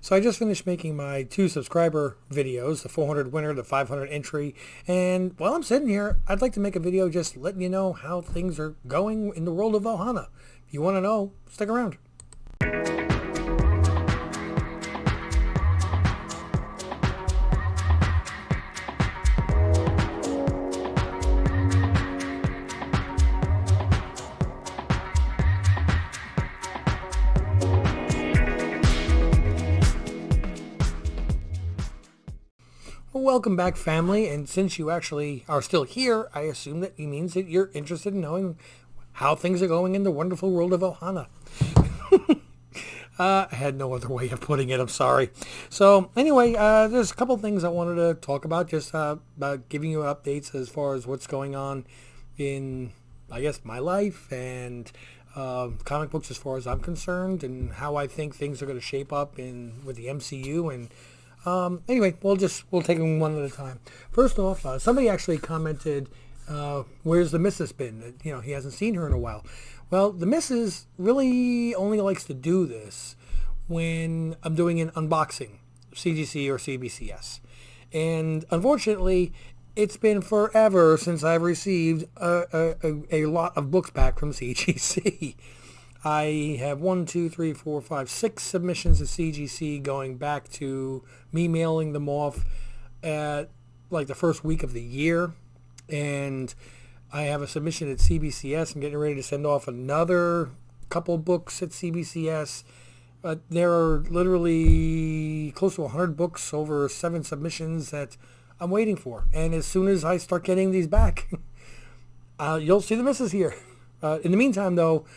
So I just finished making my 2 subscriber videos, the 400 winner, the 500 entry, and while I'm sitting here, I'd like to make a video just letting you know how things are going in the world of Ohana. If you want to know, stick around. Welcome back, family, and since you actually are still here, I assume that it means that you're interested in knowing how things are going in the wonderful world of Ohana. I had no other way of putting it, I'm sorry. So anyway, there's a couple things I wanted to talk about, just about giving you updates as far as what's going on in, I guess, my life and comic books as far as I'm concerned, and how I think things are going to shape up with the MCU. And anyway, we'll take them one at a time. First off, somebody actually commented, where's the missus been? You know, he hasn't seen her in a while. Well, the missus really only likes to do this when I'm doing an unboxing, CGC or CBCS. And unfortunately, it's been forever since I've received a lot of books back from CGC. I have 6 submissions of CGC going back to me mailing them off at like the first week of the year. And I have a submission at CBCS. I'm getting ready to send off another couple books at CBCS. There are literally close to 100 books, over 7 submissions that I'm waiting for. And as soon as I start getting these back, you'll see the missus here. In the meantime, though,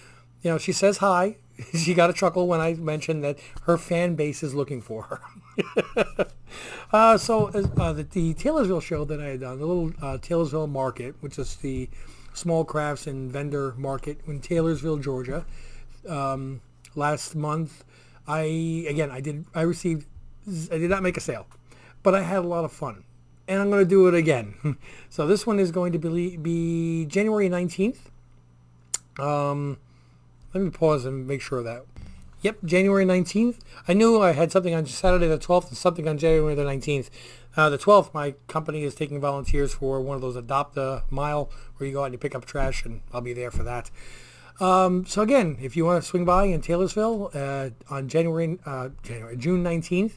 you know, she says hi. She got a chuckle when I mentioned that her fan base is looking for her. The Taylorsville show that I had done, the little Taylorsville market, which is the small crafts and vendor market in Taylorsville, Georgia. Last month, I did not make a sale, but I had a lot of fun, and I'm going to do it again. So this one is going to be January 19th. Let me pause and make sure of that. Yep, January 19th. I knew I had something on Saturday the 12th and something on January the 19th. The 12th, my company is taking volunteers for one of those Adopt a Mile where you go out and you pick up trash, and I'll be there for that. So again, if you want to swing by in Taylorsville on June 19th,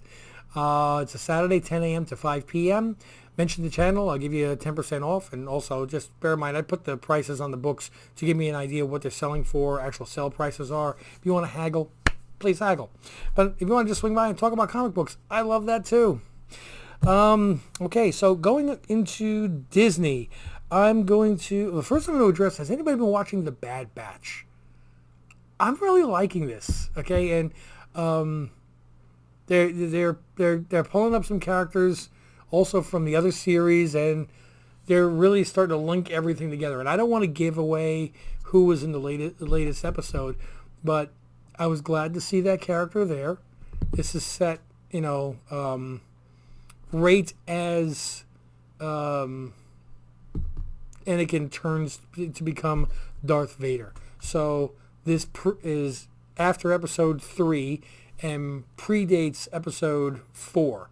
it's a Saturday, 10 a.m. to 5 p.m. Mention the channel, I'll give you 10% off, and also just bear in mind I put the prices on the books to give me an idea of what they're selling for, actual sale prices are. If you want to haggle, please haggle. But if you want to just swing by and talk about comic books, I love that too. Okay, so going into Disney, the first thing I'm going to address, has anybody been watching The Bad Batch? I'm really liking this, okay, and they're pulling up some characters also from the other series, and they're really starting to link everything together. And I don't want to give away who was in the latest episode, but I was glad to see that character there. This is set, right as Anakin turns to become Darth Vader. So this is after episode 3 and predates episode 4.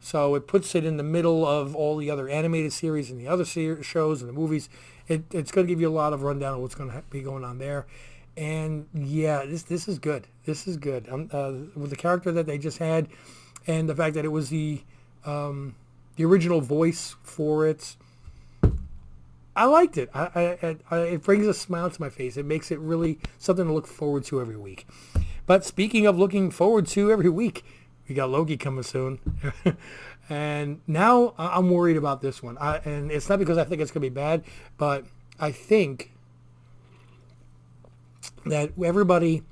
So it puts it in the middle of all the other animated series and the other shows and the movies. It's going to give you a lot of rundown of what's going to be going on there. And yeah, this is good. This is good. With the character that they just had, and the fact that it was the original voice for it, I liked it. It brings a smile to my face. It makes it really something to look forward to every week. But speaking of looking forward to every week, we got Loki coming soon. And now I'm worried about this one. And it's not because I think it's going to be bad, but I think that everybody,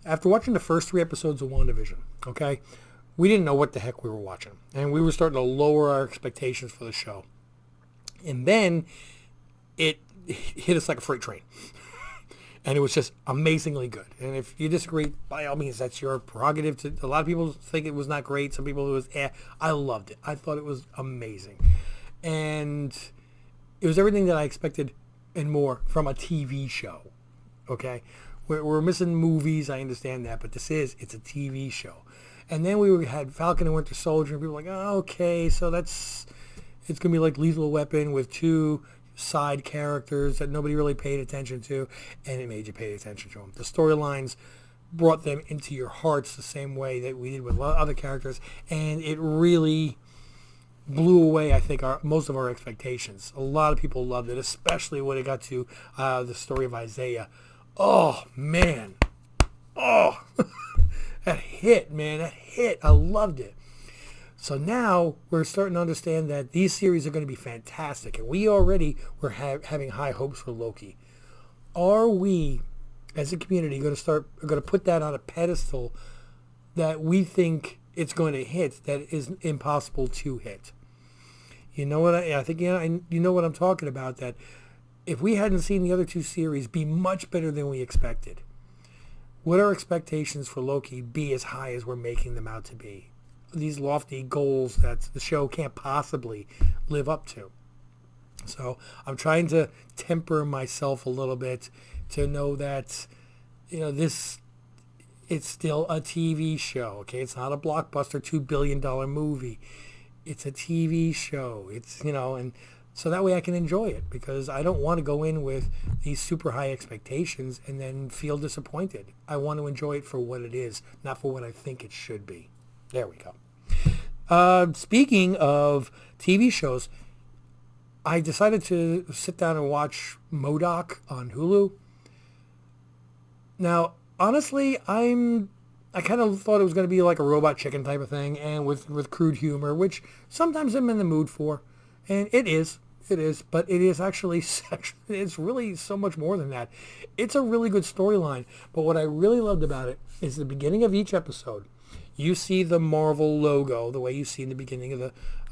after watching the first 3 episodes of WandaVision, okay, we didn't know what the heck we were watching. And we were starting to lower our expectations for the show. And then it hit us like a freight train. And it was just amazingly good. And if you disagree, by all means, that's your prerogative. A lot of people think it was not great. Some people, it was I loved it. I thought it was amazing. And it was everything that I expected and more from a TV show. Okay? We're missing movies, I understand that. But it's a TV show. And then we had Falcon and Winter Soldier, and people were like, oh, okay, so it's going to be like Lethal Weapon with two side characters that nobody really paid attention to, and it made you pay attention to them. The storylines brought them into your hearts the same way that we did with other characters, and it really blew away, I think, most of our expectations. A lot of people loved it, especially when it got to the story of Isaiah. Oh, man. Oh, that hit, man. That hit. I loved it. So now we're starting to understand that these series are going to be fantastic, and we already were having high hopes for Loki. Are we, as a community, going to put that on a pedestal that we think it's going to hit that is impossible to hit? You know what I think? You know what I'm talking about. That if we hadn't seen the other two series be much better than we expected, would our expectations for Loki be as high as we're making them out to be? These lofty goals that the show can't possibly live up to. So I'm trying to temper myself a little bit to know that, it's still a TV show. Okay, it's not a blockbuster $2 billion movie. It's a TV show. And so that way I can enjoy it, because I don't want to go in with these super high expectations and then feel disappointed. I want to enjoy it for what it is, not for what I think it should be. There we go. Speaking of TV shows, I decided to sit down and watch MODOK on Hulu. Now, honestly, I kind of thought it was going to be like a Robot Chicken type of thing, and with crude humor, which sometimes I'm in the mood for. And it is, but it is actually, it's really so much more than that. It's a really good storyline, but what I really loved about it is the beginning of each episode. You see the Marvel logo the way you see in the beginning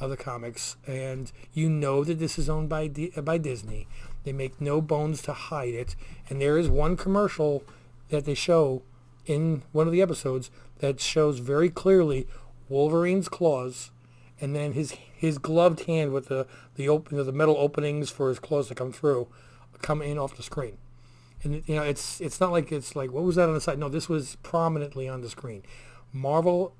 of the comics, and you know that this is owned by Disney. They make no bones to hide it, and there is one commercial that they show in one of the episodes that shows very clearly Wolverine's claws, and then his gloved hand with the metal openings for his claws to come through, come in off the screen. And it's not like it's like, what was that on the side? No, this was prominently on the screen. Marvel,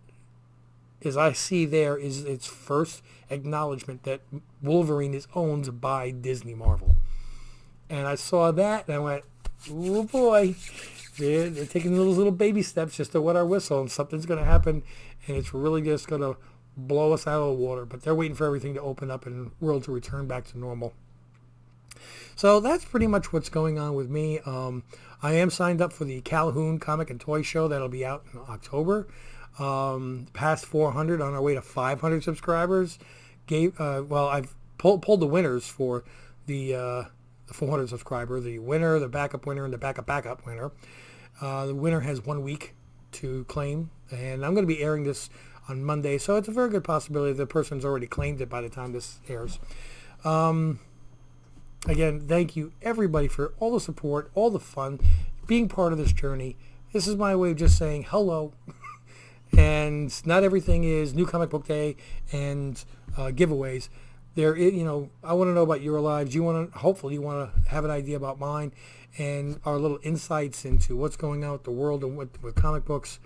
as I see there, is its first acknowledgement that Wolverine is owned by Disney Marvel. And I saw that and I went, oh boy, they're taking those little baby steps just to wet our whistle, and something's going to happen, and it's really just going to blow us out of the water. But they're waiting for everything to open up and the world to return back to normal. So that's pretty much what's going on with me. I am signed up for the Calhoun Comic and Toy Show. That'll be out in October. Past 400, on our way to 500 subscribers. I've pulled the winners for the 400 subscriber. The winner, the backup winner, and the backup winner. The winner has 1 week to claim, and I'm going to be airing this on Monday, so it's a very good possibility the person's already claimed it by the time this airs. Again, thank you everybody for all the support, all the fun, being part of this journey. This is my way of just saying hello. And not everything is New Comic Book Day and giveaways. I want to know about your lives. Hopefully you want to have an idea about mine and our little insights into what's going on with the world and with comic books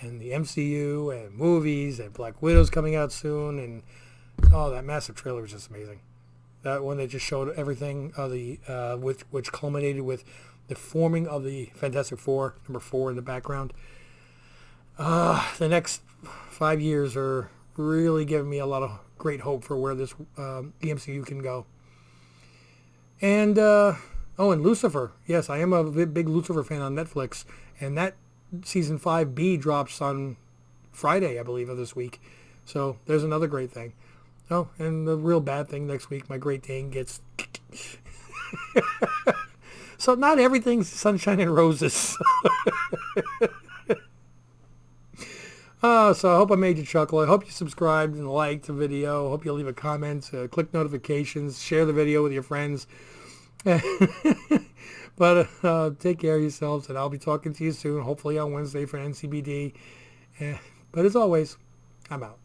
and the MCU and movies, and Black Widow's coming out soon, and that massive trailer was just amazing. That one that just showed everything, which culminated with the forming of the Fantastic Four, number 4 in the background. The next 5 years are really giving me a lot of great hope for where the MCU can go. And and Lucifer. Yes, I am a big Lucifer fan on Netflix, and that season 5B drops on Friday, I believe, of this week. So there's another great thing. Oh, and the real bad thing next week, my Great Dane gets... So not everything's sunshine and roses. So I hope I made you chuckle. I hope you subscribed and liked the video. I hope you leave a comment, click notifications, share the video with your friends. But take care of yourselves, and I'll be talking to you soon, hopefully on Wednesday for NCBD. But as always, I'm out.